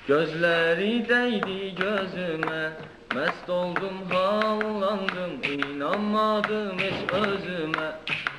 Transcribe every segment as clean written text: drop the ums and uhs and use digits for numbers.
Gözleri değdi gözüme, mest oldum hallandım, inanmadım hiç özüme.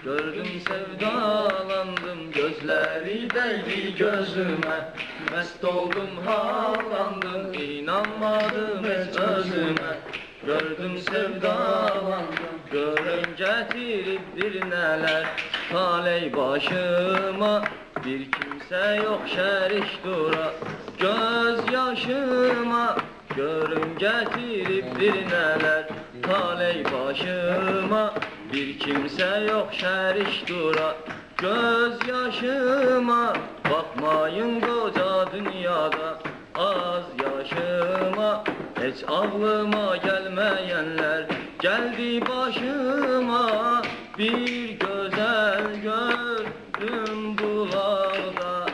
Gördüm sevdalandım, gözleri değdi gözüme, mest oldum hallandım, inanmadım hiç özüme. Gördüm sevdalandım, görün getirip bir neler, taley başıma, bir kimse yok şerik dura. Göz yaşıma, görün getirip bir neler, taley başıma, bir kimse yok şerik dura. Göz yaşıma, bakmayın koca dünyada, az yaşıma, hiç aklıma gelmeyenler geldi başıma. Bir güzel gördüm bulağda,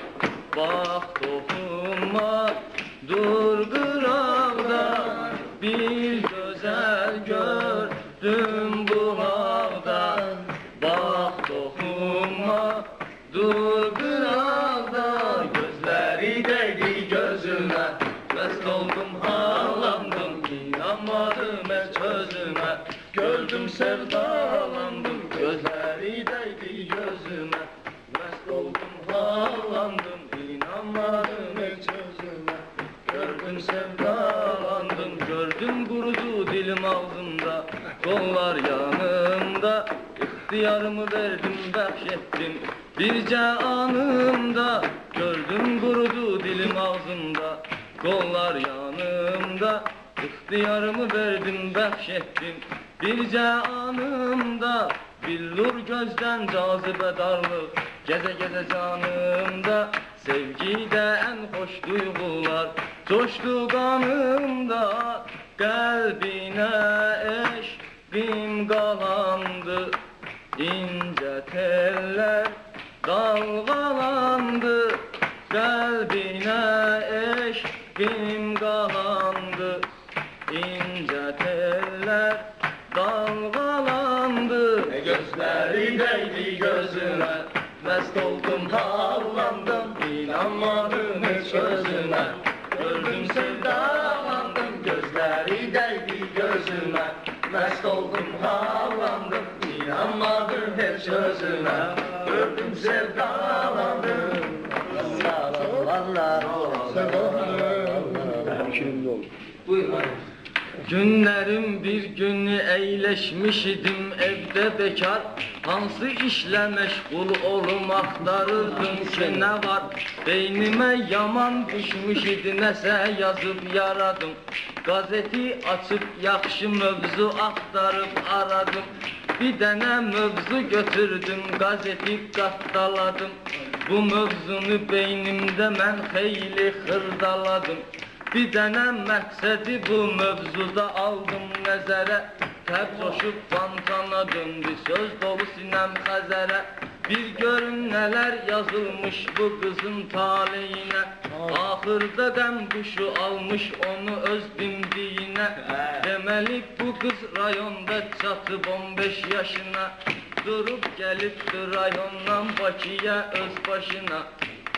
bak dokunma dur kıravda. Bir güzel gördüm bulağda, bak dokunma dur kıravda. Gözleri değdi gözüme, mest oldum ağlandım, inanmadım hiç özüme. Gördüm sevdalandım, gözleri değdi gözüme, mest oldum ağlandım, inanmadım hiç özüme. Gördüm sevdalandım, gördüm kurudu dilim ağzımda, kollar yanımda. İhtiyarımı verdim, bahşettim birce anımda. Gördüm kurudu dilim ağzımda, kollar yanımda. İhtiyarımı verdim, bahşettim birce anımda. Billur gözden cazibe darlık, geze geze canımda. Sevgide en hoş duygular coştu kanımda. Kalbine eşkim kalandı, ince teller dalgalandı. Kalbine eşkim kalandı, ince teller dalgalandı. Gözleri değdi gözüme, mest oldum havlandım, inanmadım hiç özüme. Gördüm sevdalandım, gözleri değdi gözüme, mest oldum havlandım, inanmadım hiç özüme. Gördüm sevdalandım. Buyurun. Günlerim bir günü eyleşmiş idim evde bekar. Hansı işle meşgul olum aktarırdım ki ne var. Beynime yaman düşmüş idi, nese yazıp yaradım. Gazeti açıp yakşı mövzu aktarıp aradım. Bir dene mövzu götürdüm, gazeti kattaladım. Bu mövzunu beynimde mən xeyli xırdaladım. Bir dənə məqsədi bu mövzuda aldım nəzərə. Təb coşub bancana döndü, söz dolu sinəm xəzərə. Bir görün nələr yazılmış bu qızın taleyinə. Axırda qəm quşu almış onu öz dimdiyinə. Deməli bu qız rayonda çatıb 15 yaşına. Durub gəlibdir rayondan Bakıya öz başına.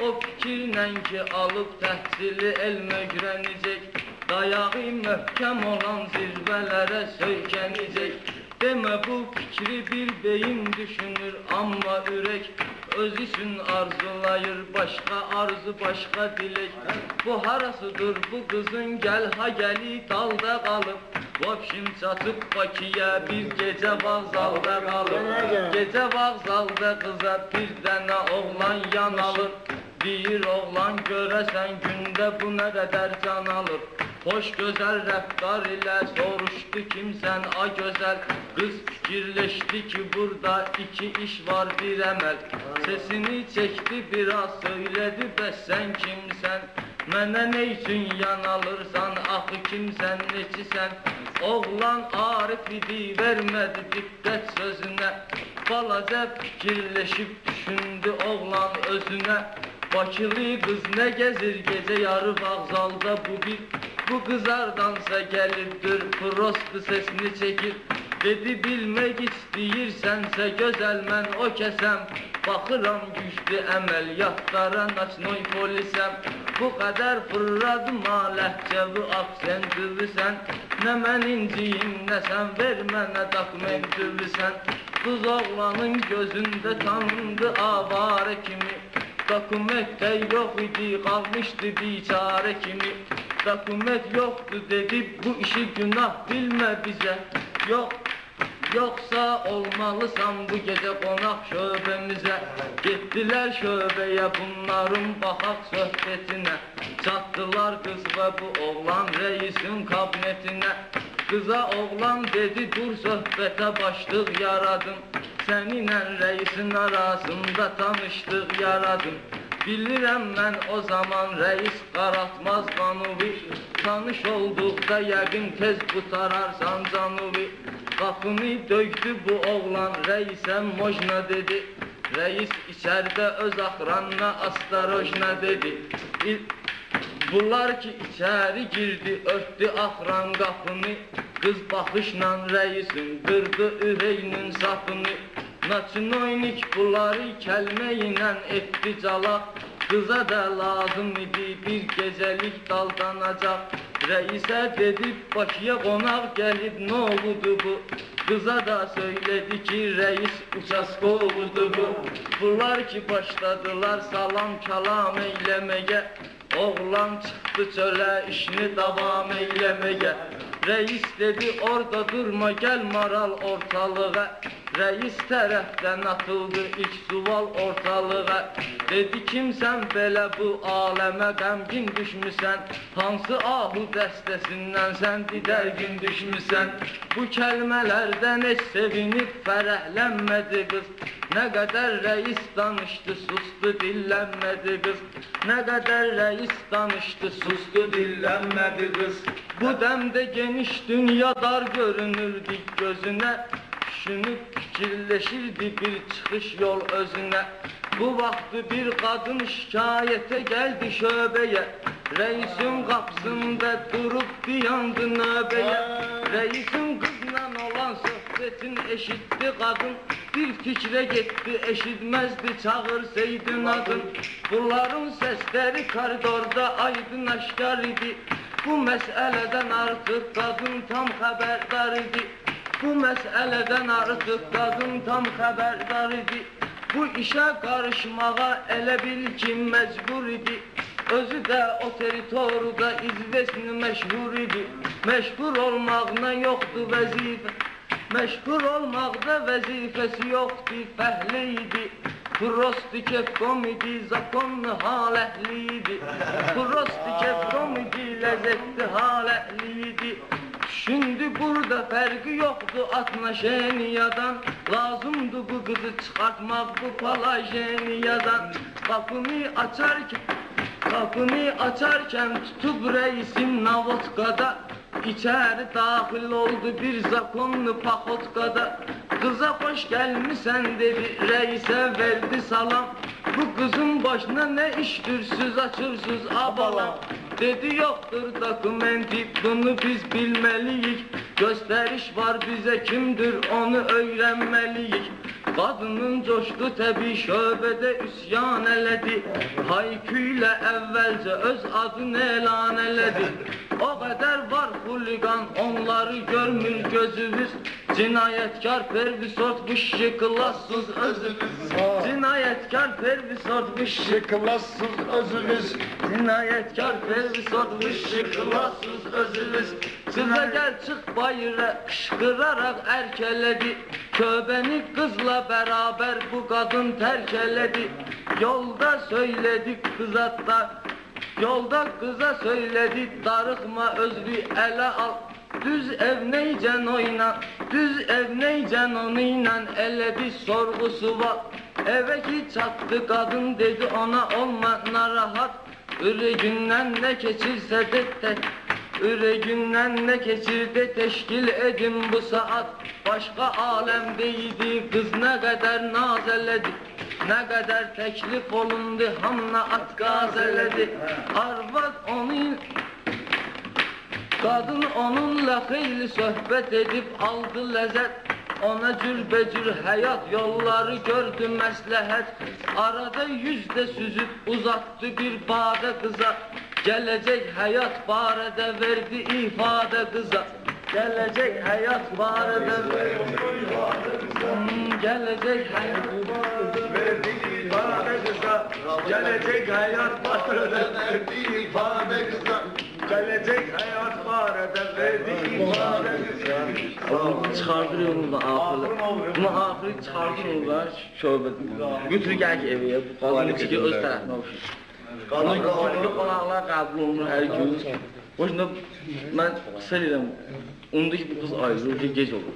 O fikirlə ki alıb təhsili elm öyrənəcək, dayağı möhkəm olan zirvələrə söykənəcək. Demə bu fikri bir beyin düşünür, amma ürək öz üçün arzulayır, başqa arzu, başqa dilək. Bu harasıdır bu qızın, gəl ha gəli dalda qalıb. Vapşim çatıb Bakıya bir gecə vağzalda qalıb. Gecə vağzalda qıza bir dənə oğlan yan alır. Bir oğlan görəsən gündə bu nə qədər can alır. Hoş gözəl rəftar ilə soruşdu kimsən a gözəl. Qız fikirləşdi ki burada iki iş var bir əməl. Sesini çəkdi biraz söylədi, bəs sən kimsən? Mənə nə üçün yan alırsan, axı kimsən, neçisən? Oğlan Arif idi, vermədi diqqət sözünə. Balaca fikirləşib düşündü oğlan özünə. Bakılı qız nə gəzir gecə yarı vağzalda bu qızardansa gəlibdir, prostu sesini çəkir. Dedi bilmək istəyirsənsə gözəl mən o kəsəm. Baxıram güclü əməliyyatlara naçnoy polisəm. Bu qədər fırladıma ləhcəvi aksentivsən. Nə mən inciyim, nə sən ver mənə dokumentivsən. Qız oğlanın gözündə tanındı avare kimi. Dokumentdə yox idi, qalmışdı biçare kimi. Dokument yoxdu dedi, bu işi günah bilmə bizə. Yoxsa olmalısan bu gecə qonaq şöbəmizə. Getdilər şöbəyə bunların baxaq söhbətinə. Çatdılar qız və bu oğlan reisin kabinetinə. Qıza oğlan dedi dur söhbətə başlıq yaradım. Səninlə reisin arasında tanışdıq yaradım. Bilirəm mən o zaman reis qaratmaz qanuvi. Tanış olduqda yəqin tez qutararsan canuvi. Qapını döydü bu oğlan reisə mojna dedi. Reis içərdə öz axranına astarojna dedi. Bunlar ki içəri girdi örtdü axran qapını. Qız baxışla reisin qırdı ürəyinin sapını. Naçinoynik bunları kəlmə ilə etdi calaq. Qıza da lazım idi bir gecəlik daldanacaq. Reisə dedi Bakıya qonaq gəlib nə oldu bu? Qıza da söylədi ki reis uçaskovudu bu. Bunlar ki başladılar salam kalam eyləməyə. Oğlan çıxdı çölə işini davam eyləməyə. Reis dedi orada durma gəl maral ortalığa. Reis tərəfdən atıldı ilk sual ortalığa. Dedi kimsən belə bu aləmə qəmgin düşmüsən. Hansı ahu dəstəsindən sən didərgin düşmüsən. Bu kəlmələrdən heç sevinib fərəhlənmədi qız. Nə qədər reis danışdı sustu dillənmədi qız. Nə qədər reis danışdı sustu dillənmədi qız. Bu dəmdə geniş dünya dar görünürdü gözünə. Düşünüb fikirləşirdi bir çıxış yol özünə. Bu vaxtı bir qadın şikayətə gəldi şöbəyə. Reisin qapısında durub dayandı növbəyə. Reisin qızla olan söhbətin eşitdi qadın. Bir fikrə getdi eşitməzdi çağırsaydın adın. Bunların səsləri koridorda aydın aşkar idi. Bu məsələdən artıq qadın tam xəbərdar idi. Bu məsələdən artıq qadın tam xəbərdar idi. Bu işə qarışmağa elə bil ki məcbur idi. Özü də o teritoriyada izvesni məşhur idi. Məşhur olmağına yoxdu vəzifə. Məşhur olmaqda vəzifəsi yoxdu, fəhli idi. Prosti kefkom idi, zakonlu hal əhli idi. Prosti kefkom idi, ləzzətli hal əhli idi. Şimdi burada fərqi yoxdur atnaşeniyadan. Lazımdır bu qızı çıxartmaq bu palajeniyadan. Qapını açarkən tutub reisin navotkada. İçəri daxil oldu bir zakonlu paxotkada. Qıza xoş gəlmisən dedi, reisə verdi salam. Bu qızın başına nə işdirsiniz, açırsınız abalam. Dedi yoxdur dokumenti, bunu biz bilməliyik. Göstəriş var bizə kimdir, onu öyrənməliyik. Qadının coşdu təbii şöbədə üsyan elədi. Hayküylə əvvəlcə öz adını elan elədi. O qədər var xuliqan, onları görmür gözümüz. Cinayətkar pervisort bu şıklassız özümüz. Cinayətkar pervisort bu şıklassız özümüz. Cinayətkar pervisort bu şıklassız özümüz. Qıza gəl çıx bayıra qışqıraraq ərkələdi. Köbəni qızla bərabər bu qadın tərk elədi. Yolda söylədik qızatda. Yolda qıza söylədi darıxma özlü ələ al. Düz ev neycən oyna, düz ev neycən onunla elədi sorğusu var. Evə ki çatdı qadın dedi ona olma narahat. Ürəyindən nə keçirsə de Ürəyindən nə keçirdi təşkil edin bu saat. Başqa aləmdə idi qız nə qədər naz elədi. Nə qədər təklif olundu hamına at qaz elədi. Arvad onun Qadın onunla xeyli söhbət edib aldı ləzzət. Ona cürbecür həyat yolları gördü məsləhət. Arada yüzdə süzüb uzattı bir badə qıza. Gələcək həyat barədə verdi ifadə qıza. Gələcək həyat barədə verdi ifadə qıza. Gələcək həyat verdi ifadə qıza. Gələcək həyat barədə verdi ifadə qıza. Gələcək həyat barədə verdi ifadə qıza. Çıxardır yolundan axırı. Bunu axırı çıxardır yolundan şöbədə. Götürür gəl ki evə. Bu qadını ki öz tərəfinə oxşur. Qonaqlar qəbul olunur hər gün. Boşunda mən qısa deyirəm, onda ki bu qız ayrılır, gec olur.